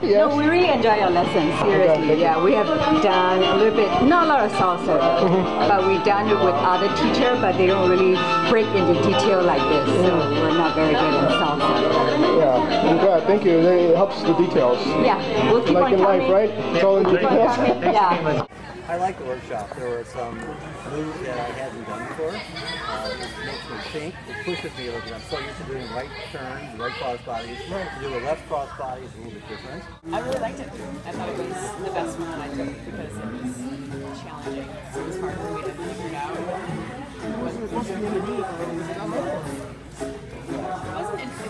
Yes. No, we really enjoy our lessons, seriously. Okay. Yeah, we have done a little bit, not a lot of salsa, but we've done it with other teachers, but they don't really break into detail like this, so we're not very good in salsa. Yeah, I'm glad. Thank you. It helps the details. Yeah, we'll keep like on in coming. life, right? It's all in the details. Yeah. I like the workshop. There were some moves that I hadn't done before. It makes me think. It pushes me a little bit. I'm so used to doing right turns, right cross bodies. To do a left cross body is a little bit different. I really liked it. I thought it was the best one that I took because it was challenging. So it was hard for me to figure it out. It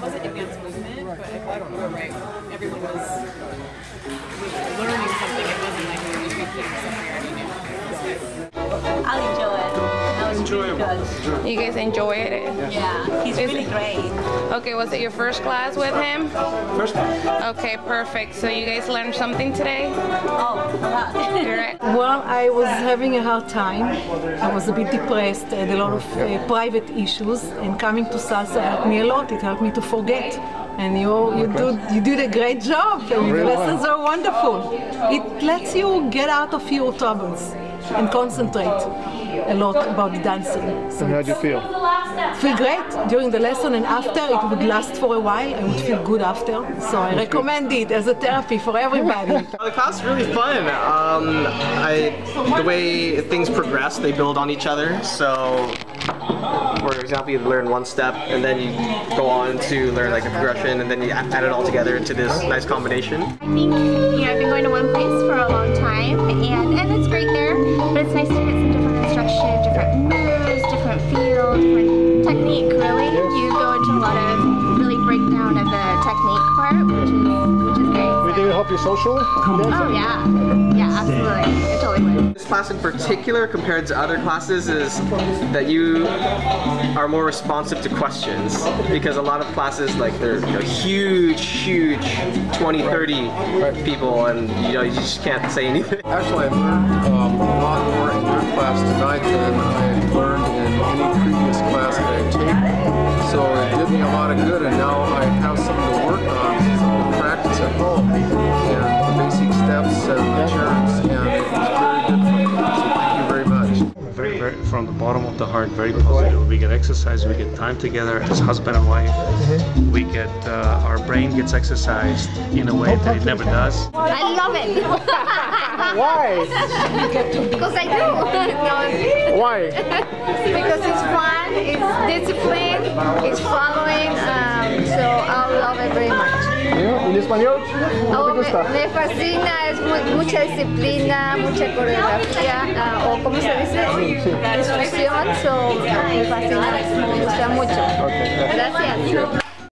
wasn't advanced movement, but if I don't know, right, everyone was learning something. It wasn't like we were repeating something we already knew. I'll enjoy it. That was really good. You guys enjoy it? Yeah, he's really great. Okay, was it your first class with him? First class. Okay, perfect. So you guys learned something today? Oh, a lot. You're right. Well, I was having a hard time. I was a bit depressed, had a lot of private issues, and coming to salsa helped me a lot. It helped me to forget. And you did a great job. And the lessons are wonderful. It lets you get out of your troubles and concentrate a lot about dancing. So and how'd you feel? Feel great during the lesson, and after it would last for a while. I would feel good after. So I recommend it as a therapy for everybody. The class is really fun. The way things progress, they build on each other. So, for example, you learn one step, and then you go on to learn like a progression, and then you add it all together into this nice combination. I think I've been going to one place for a long time, and it's great there. But it's nice to get some different instruction, different moves, different feel, different technique. Really, you go into a lot of really breakdown of the technique part, which is great. Did it help you socially? Oh yeah, absolutely. It totally would. This class in particular, compared to other classes, is that you are more responsive to questions, because a lot of classes, like, they're huge 20, 30 people, and you just can't say anything. Actually, I learned a lot more in your class tonight than I learned in any previous class that I take. So it did me a lot of good, and now I have something to work on, something to practice at home, and the basic steps and the turns, and it was very good for me. So thank you very much. Very, from the bottom of the heart, very positive. We get exercise, we get time together as husband and wife. We get, our brain gets exercised in a way that it never does. I love it. Why? Because I do. Why? Because it's fun, it's discipline, it's following, so I love it very much. ¿En español? ¿Cómo te gusta? Me fascina, es mucha disciplina, mucha coreografía, o como se dice, instrucción, so me fascina, me gusta mucho. Okay. Gracias.